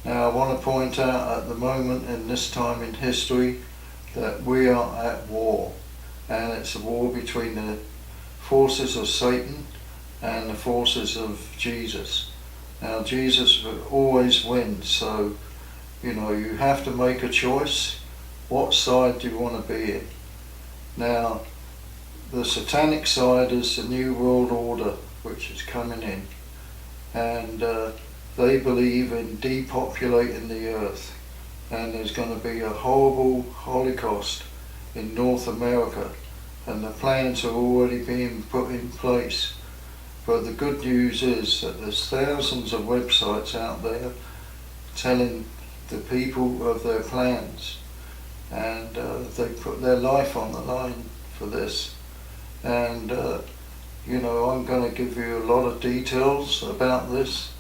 Now I want to point out at the moment in this time in history that we are at war, and it's a war between the forces of Satan and the forces of Jesus. Now Jesus always wins, so you know you have to make a choice. What side do you want to be in? Now the satanic side is the New World Order, which is coming in, and they believe in depopulating the earth, and there's going to be a horrible Holocaust in North America, and the plans are already being put in place. But the good news is that there's thousands of websites out there telling the people of their plans, and they put their life on the line for this. And you know, I'm going to give you a lot of details about this,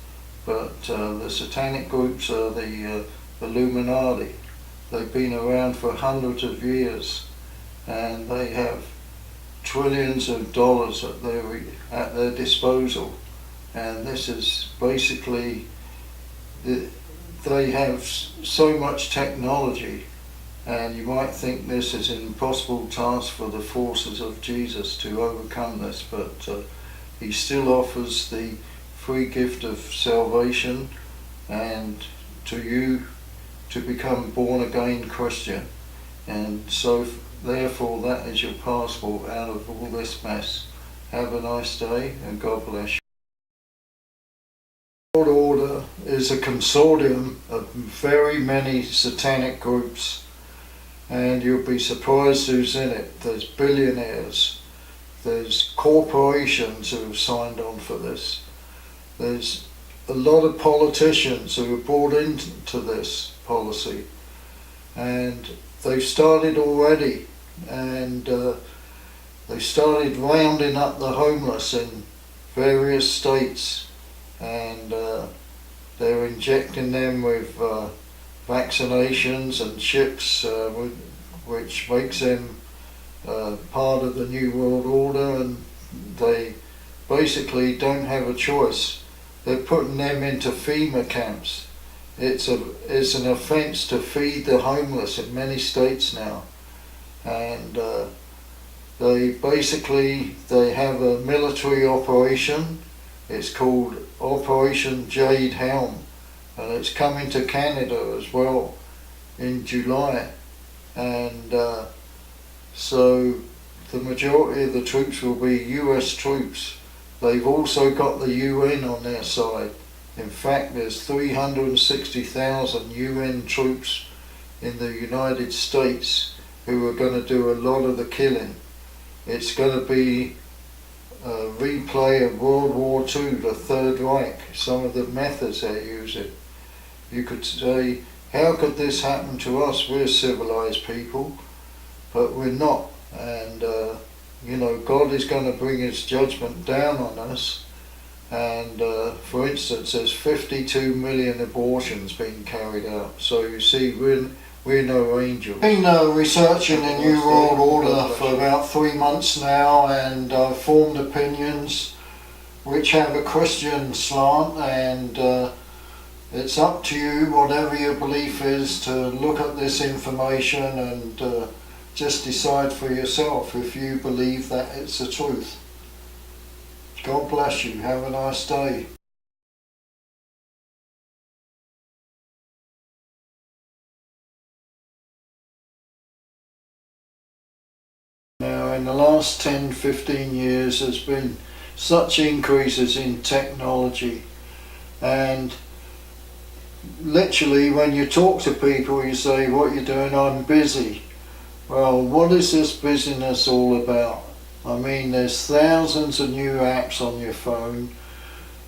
but the satanic groups are the Illuminati. They've been around for hundreds of years, and they have trillions of dollars at their disposal. And this is basically, they have so much technology, and you might think this is an impossible task for the forces of Jesus to overcome this, but he still offers the free gift of salvation and to you to become born again Christian. And so therefore that is your passport out of all this mess. Have a nice day and God bless you. The World Order is a consortium of very many satanic groups, and you'll be surprised who's in it. There's billionaires, there's corporations who have signed on for this, there's a lot of politicians who have bought into this policy, and they've started already, and they started rounding up the homeless in various states, and they're injecting them with vaccinations and chips, which makes them part of the New World Order, and they basically don't have a choice. They're putting them into FEMA camps. It's an offence to feed the homeless in many states now, and they have a military operation. It's called Operation Jade Helm, and it's coming to Canada as well in July, and so the majority of the troops will be US troops. They've also got the UN on their side. In fact, there's 360,000 UN troops in the United States who are going to do a lot of the killing. It's going to be a replay of World War II, the Third Reich, some of the methods they're using. You could say, how could this happen to us? We're civilized people, but we're not. And you know, God is going to bring his judgment down on us. And for instance, there's 52 million abortions being carried out. So you see, we're no angels. I've been researching the New World Order for about 3 months now, and I've formed opinions which have a Christian slant, and it's up to you, whatever your belief is, to look at this information and just decide for yourself if you believe that it's the truth. God bless you. Have a nice day. Now, in the last 10-15 years, there's been such increases in technology, and literally when you talk to people, you say, what you're doing? I'm busy. Well, what is this busyness all about? I mean, there's thousands of new apps on your phone.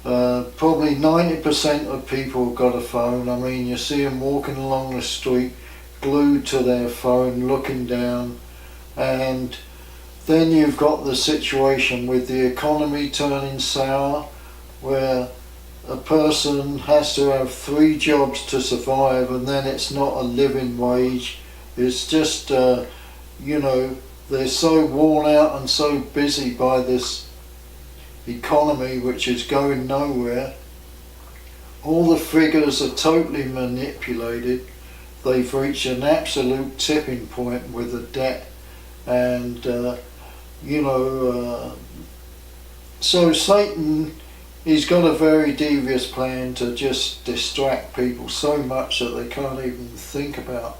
Probably 90% of people have got a phone. I mean, you see them walking along the street, glued to their phone, looking down. And then you've got the situation with the economy turning sour, where a person has to have 3 jobs to survive, and then it's not a living wage. It's just, you know, they're so worn out and so busy by this economy which is going nowhere. all the figures are totally manipulated. They've reached an absolute tipping point with the debt, and so Satan, he's got a very devious plan to just distract people so much that they can't even think about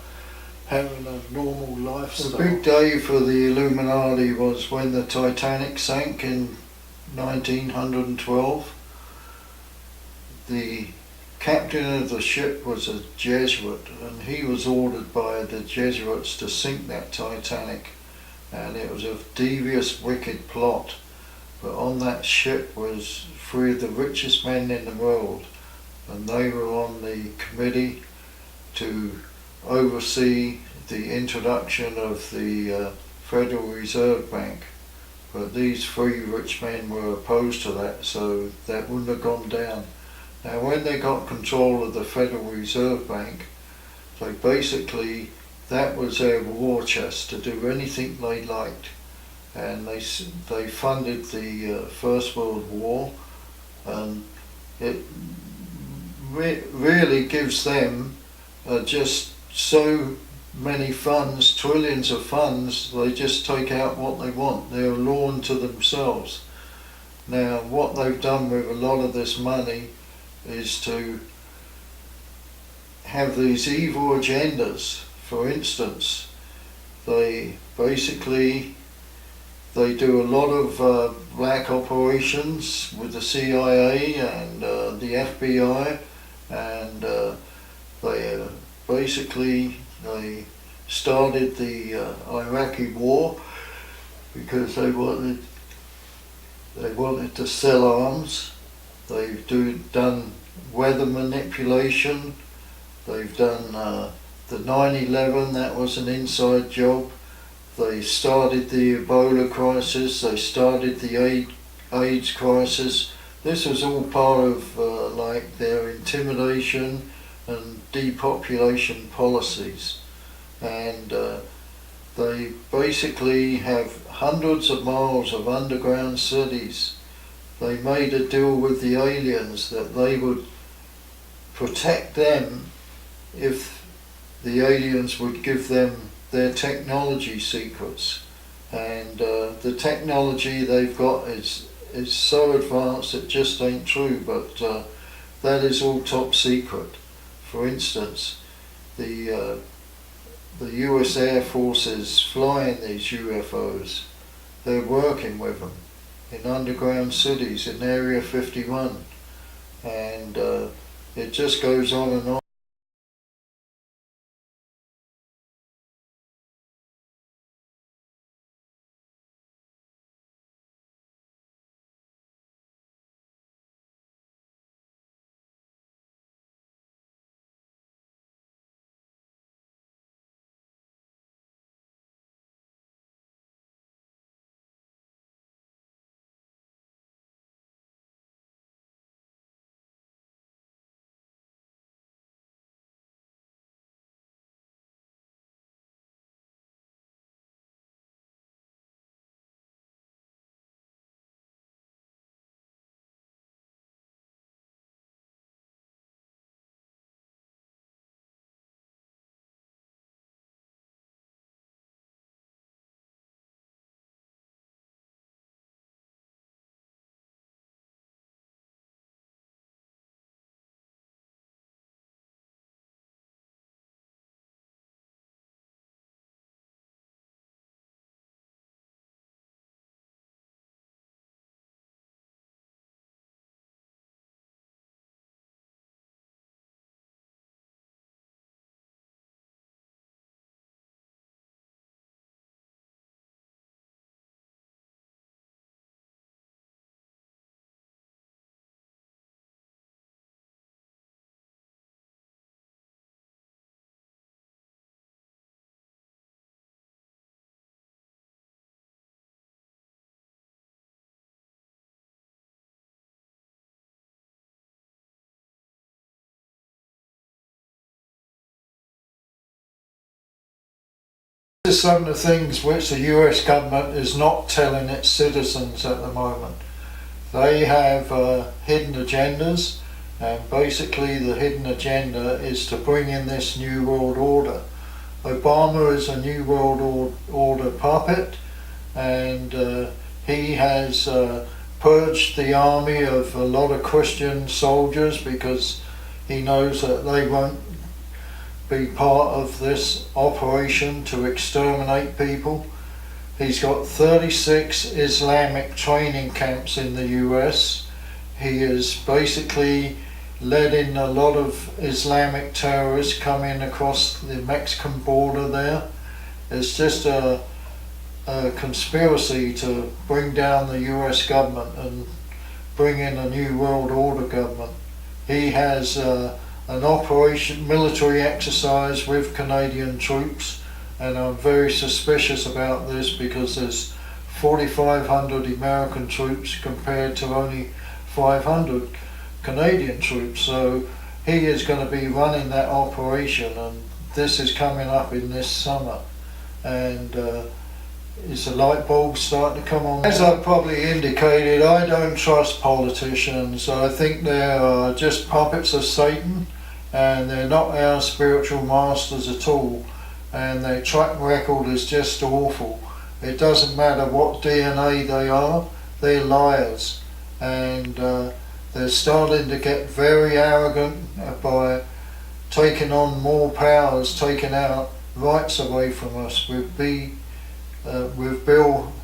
having a normal lifestyle. The big day for the Illuminati was when the Titanic sank in 1912. The captain of the ship was a Jesuit, and he was ordered by the Jesuits to sink that Titanic, and it was a devious, wicked plot. But on that ship was 3 of the richest men in the world, and they were on the committee to oversee the introduction of the Federal Reserve Bank. But these 3 rich men were opposed to that, so that wouldn't have gone down. Now when they got control of the Federal Reserve Bank, they basically, that was their war chest to do anything they liked. And they funded the First World War, and it really gives them just so many funds, trillions of funds. They just take out what they want. They're a law unto themselves. Now what they've done with a lot of this money is to have these evil agendas. For instance, they do a lot of black operations with the CIA and the FBI, and they started the Iraqi war because they wanted to sell arms. They've done weather manipulation. They've done the 9/11, that was an inside job. They started the Ebola crisis, they started the AIDS crisis. This was all part of like their intimidation and depopulation policies. And they basically have hundreds of miles of underground cities. They made a deal with the aliens that they would protect them if the aliens would give them their technology secrets. And the technology they've got is so advanced it just ain't true, but that is all top secret. For instance, the US Air Force is flying these UFOs. They're working with them in underground cities in Area 51, and it just goes on and on. This is some of the things which the US government is not telling its citizens at the moment. They have hidden agendas, And basically the hidden agenda is to bring in this new world order. Obama is a new world order puppet, and he has purged the army of a lot of Christian soldiers because he knows that they won't be part of this operation to exterminate people. He's got 36 Islamic training camps in the US. He is basically letting a lot of Islamic terrorists come in across the Mexican border there. It's just a conspiracy to bring down the US government and bring in a new world order government. He has an military exercise with Canadian troops, and I'm very suspicious about this because there's 4,500 American troops compared to only 500 Canadian troops. So he is going to be running that operation, and this is coming up in this summer. And is the light bulb starting to come on? As I probably indicated, I don't trust politicians. I think they're just puppets of Satan, and they're not our spiritual masters at all, and their track record is just awful. It doesn't matter what DNA they are, they're liars, and they're starting to get very arrogant by taking on more powers, taking out rights away from us with Bill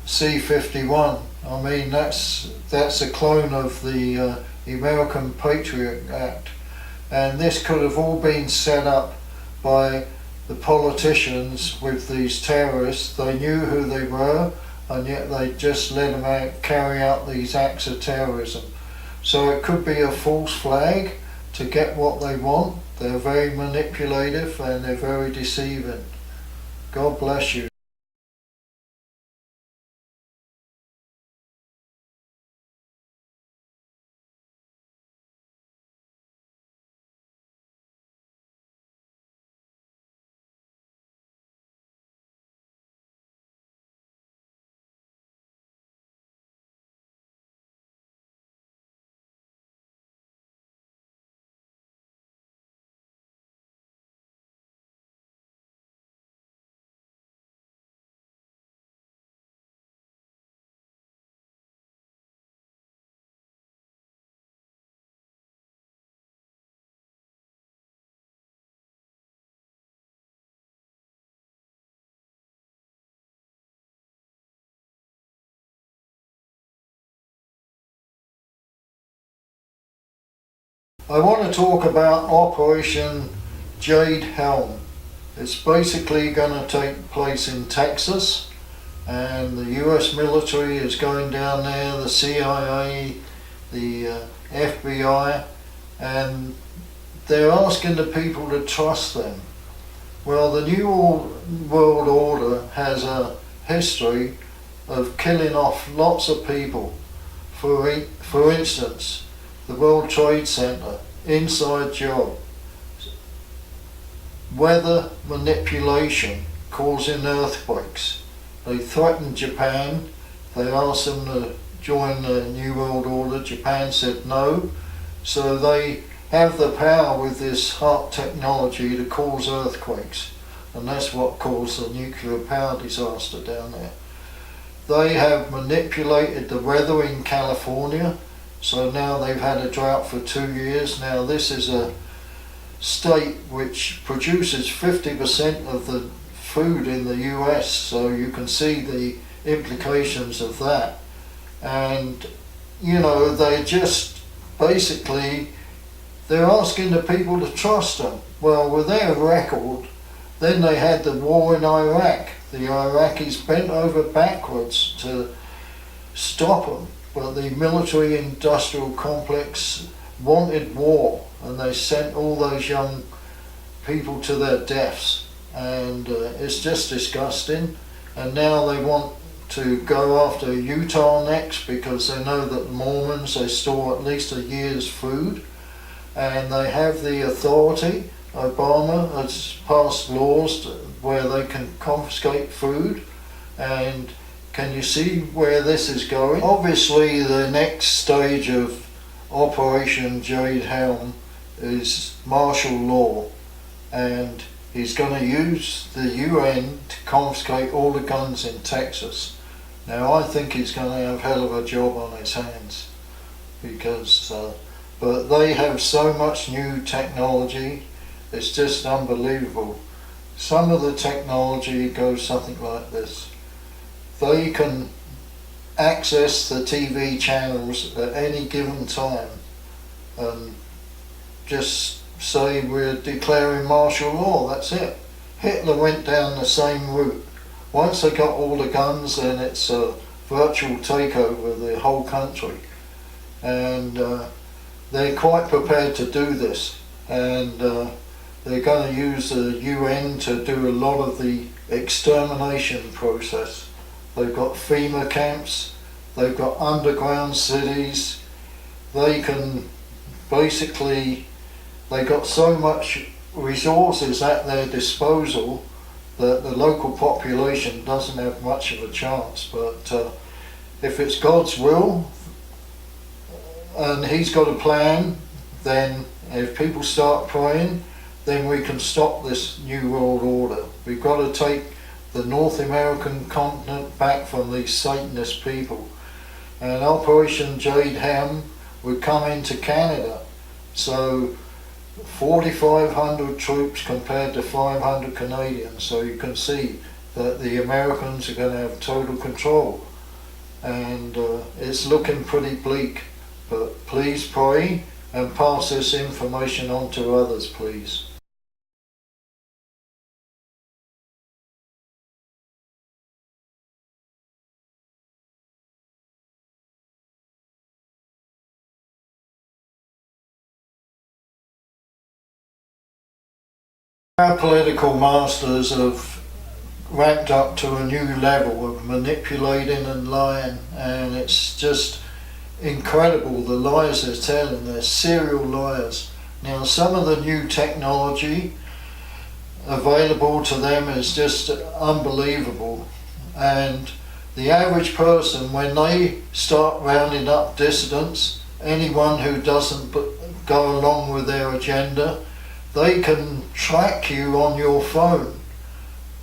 C-51. I mean, that's a clone of the American Patriot Act, and this could have all been set up by the politicians with these terrorists. They knew who they were, and yet they just let them carry out these acts of terrorism. So it could be a false flag to get what they want. They're very manipulative and they're very deceiving. God bless you. I want to talk about Operation Jade Helm. It's basically going to take place in Texas, and the US military is going down there, the CIA, the FBI, and they're asking the people to trust them. Well, the New World Order has a history of killing off lots of people. For instance, the World Trade Center, inside job, weather manipulation causing earthquakes. They threatened Japan, they asked them to join the New World Order. Japan said no, so they have the power with this hot technology to cause earthquakes, and that's what caused the nuclear power disaster down there. They have manipulated the weather in California, so now they've had a drought for 2 years. Now this is a state which produces 50% of the food in the US, so you can see the implications of that. And you know, they just basically, they're asking the people to trust them. Well, with their record, then they had the war in Iraq. The Iraqis bent over backwards to stop them, but the military-industrial complex wanted war, and they sent all those young people to their deaths, and it's just disgusting. And now they want to go after Utah next because they know that the Mormons, they store at least a year's food, and they have the authority. Obama has passed laws where they can confiscate food, and can you see where this is going? Obviously the next stage of Operation Jade Helm is martial law, and he's going to use the UN to confiscate all the guns in Texas. Now I think he's going to have a hell of a job on his hands, because but they have so much new technology, it's just unbelievable. Some of the technology goes something like this. They can access the TV channels at any given time and just say we're declaring martial law, that's it. Hitler went down the same route. Once they got all the guns, then it's a virtual takeover of the whole country. And they're quite prepared to do this. And they're going to use the UN to do a lot of the extermination process. They've got FEMA camps, they've got underground cities. They can basically, they got so much resources at their disposal that the local population doesn't have much of a chance. But if it's God's will and He's got a plan, then if people start praying, then we can stop this new world order. We've got to take the North American continent back from these Satanist people. And Operation Jade Helm would come into Canada. So 4,500 troops compared to 500 Canadians. So you can see that the Americans are going to have total control. And it's looking pretty bleak. But please pray and pass this information on to others, please. Our political masters have ramped up to a new level of manipulating and lying, and it's just incredible the lies they're telling. They're serial liars. Now, some of the new technology available to them is just unbelievable, and the average person, when they start rounding up dissidents, anyone who doesn't go along with their agenda, they can track you on your phone,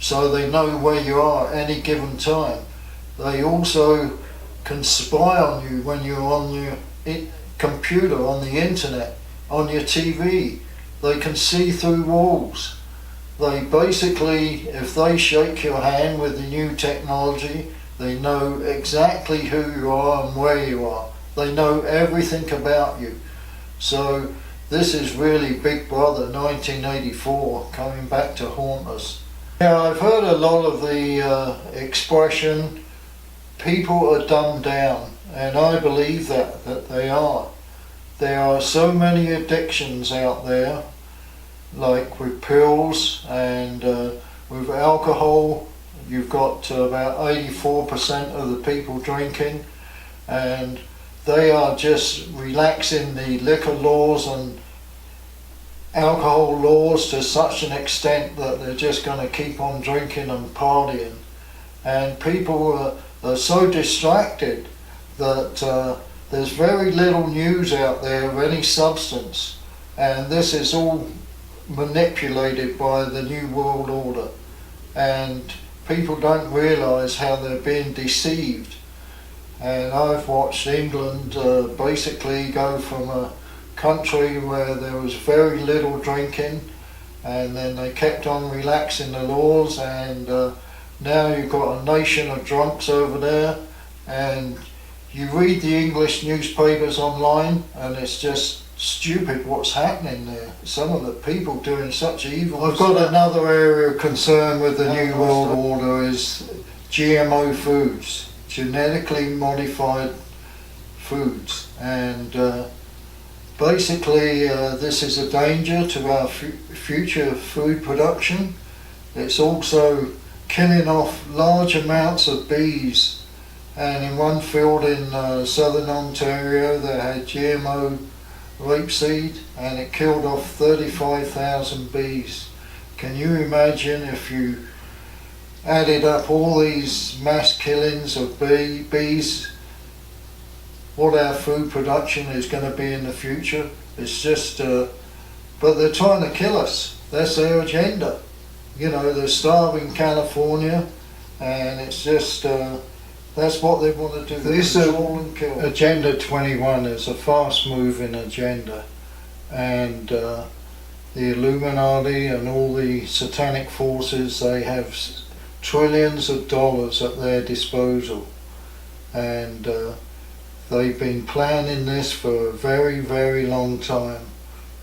so they know where you are at any given time. They also can spy on you when you're on your computer, on the internet, on your TV. They can see through walls. They basically, if they shake your hand with the new technology, they know exactly who you are and where you are. They know everything about you. So this is really Big Brother 1984 coming back to haunt us. Yeah, I've heard a lot of the expression, people are dumbed down, and I believe that they are. There are so many addictions out there, like with pills and with alcohol. You've got about 84% of the people drinking, and they are just relaxing the liquor laws and alcohol laws to such an extent that they're just going to keep on drinking and partying. And people are so distracted that there's very little news out there of any substance. And this is all manipulated by the New World Order. And people don't realise how they're being deceived. And I've watched England basically go from a country where there was very little drinking, and then they kept on relaxing the laws, and now you've got a nation of drunks over there, and you read the English newspapers online and it's just stupid what's happening there. Some of the people doing such evil. I've got another area of concern with the New World Order is GMO foods. Genetically modified foods, and basically this is a danger to our future food production. It's also killing off large amounts of bees, and in one field in southern Ontario they had GMO rapeseed and it killed off 35,000 bees. Can you imagine if you added up all these mass killings of bees what our food production is going to be in the future. It's just, but they're trying to kill us. That's their agenda. You know, they're starving California, and it's just, that's what they want to do. This Agenda 21 is a fast-moving agenda, and the Illuminati and all the satanic forces, they have trillions of dollars at their disposal, and they've been planning this for a very, very long time.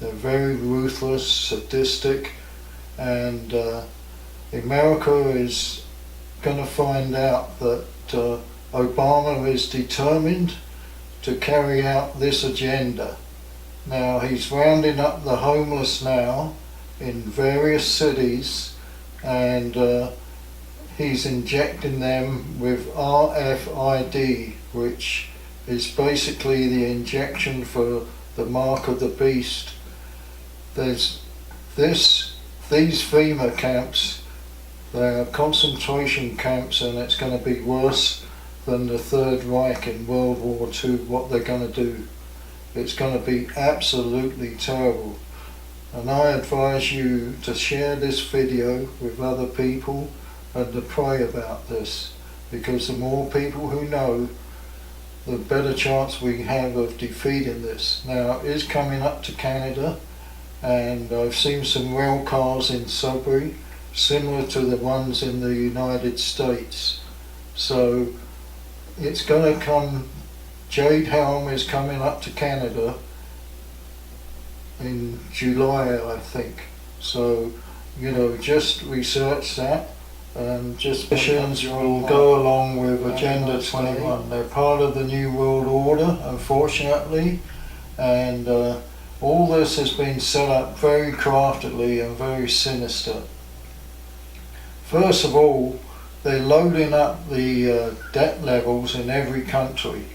They're very ruthless, sadistic, and America is going to find out that Obama is determined to carry out this agenda. Now, he's rounding up the homeless now in various cities, and he's injecting them with RFID, which is basically the injection for the mark of the beast. There's these FEMA camps, they are concentration camps, and it's going to be worse than the Third Reich in World War II, what they're going to do. It's going to be absolutely terrible. And I advise you to share this video with other people and to pray about this, because the more people who know, the better chance we have of defeating this. Now, it is coming up to Canada, and I've seen some rail cars in Sudbury similar to the ones in the United States. So it's going to come. Jade Helm is coming up to Canada in July, I think. So, you know, just research that, and just missions will go along with Agenda 21. They're part of the New World Order, unfortunately, and all this has been set up very craftily and very sinister. First of all, they're loading up the debt levels in every country,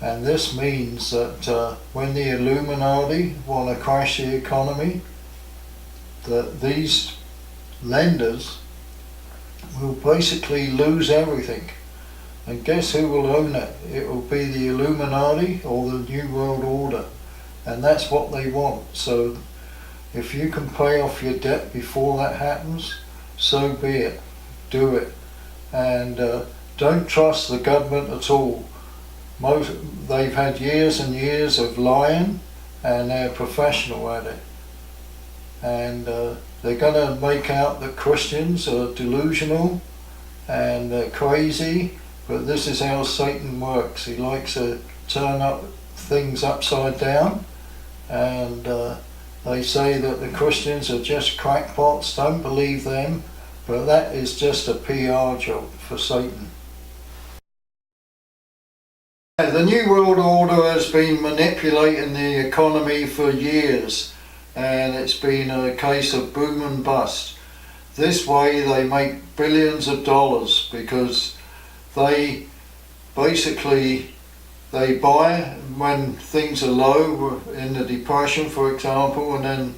and this means that when the Illuminati want to crash the economy, that these lenders will basically lose everything. And guess who will own it? It will be the Illuminati or the New World Order, and that's what they want. So if you can pay off your debt before that happens, so be it. Do it. And don't trust the government at all. They've had years and years of lying, and they're professional at it. And they're going to make out that Christians are delusional and they're crazy, but this is how Satan works. He likes to turn up things upside down, and they say that the Christians are just crackpots. Don't believe them, but that is just a PR job for Satan. The New World Order has been manipulating the economy for years, and it's been a case of boom and bust. This way they make billions of dollars, because they basically buy when things are low, in the Depression for example, and then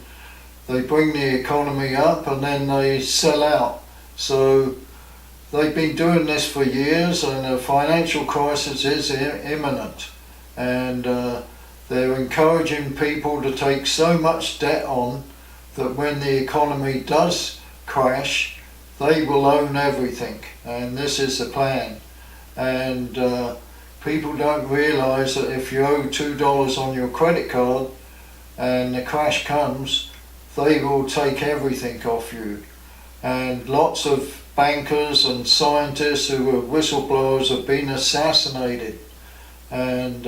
they bring the economy up and then they sell out. So they've been doing this for years, and a financial crisis is imminent, and they're encouraging people to take so much debt on that when the economy does crash, they will own everything, and this is the plan. And people don't realise that if you owe $2 on your credit card and the crash comes, they will take everything off you. And lots of bankers and scientists who were whistleblowers have been assassinated, and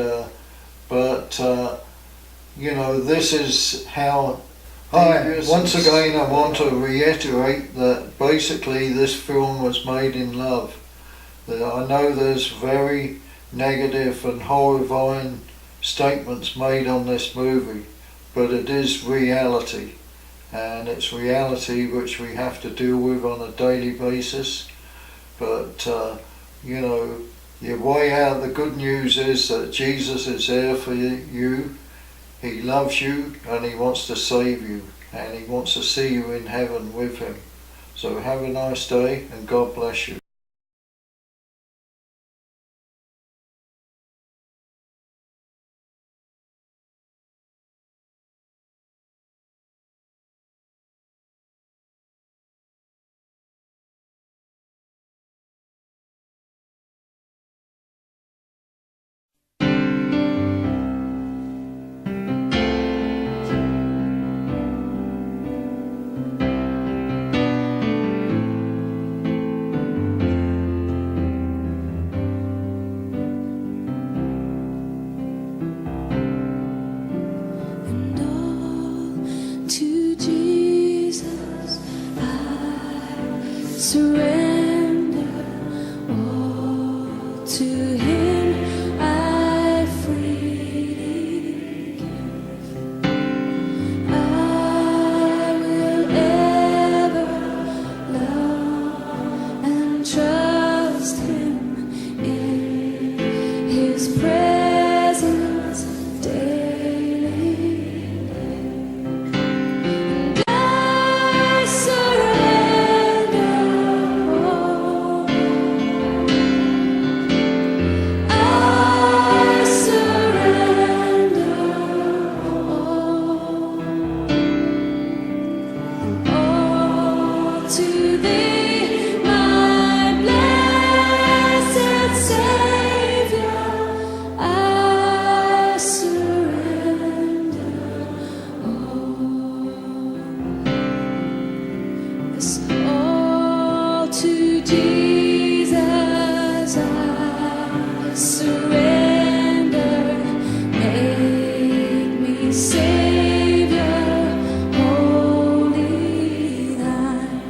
you know, this is how. Once again, I want to reiterate that basically this film was made in love. I know there's very negative and horrifying statements made on this movie, but it is reality. And it's reality which we have to deal with on a daily basis. But you know, your way out, the good news is that Jesus is there for you. He loves you and he wants to save you, and he wants to see you in heaven with him. So have a nice day, and God bless you. to Him I freely give. I will ever love and trust Him in His presence daily. And I surrender all. I surrender all to Thee, my blessed Savior. I surrender all. Yes, all to Jesus I surrender. Make me Savior, wholly Thine.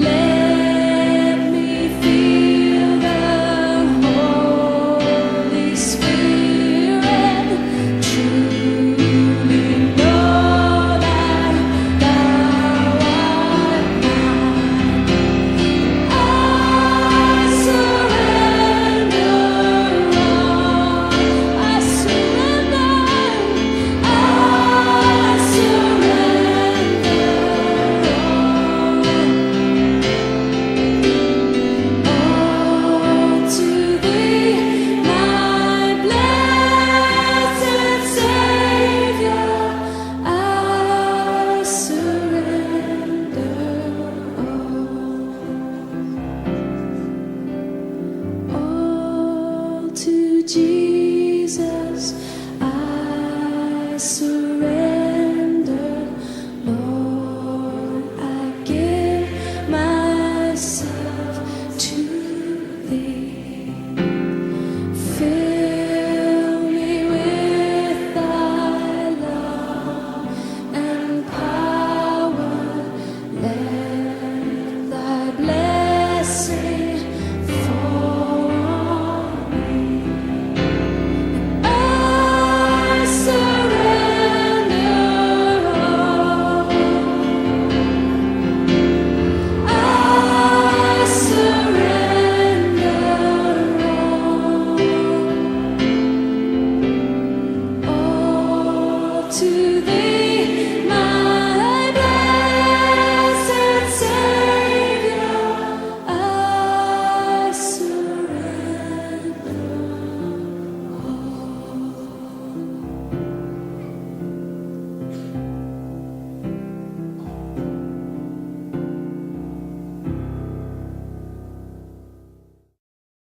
Let me feel the Holy Spirit. Truly know that Thou art mine. I surrender all. I surrender. I surrender all to Thee, my blessed Savior. I surrender all to Jesus.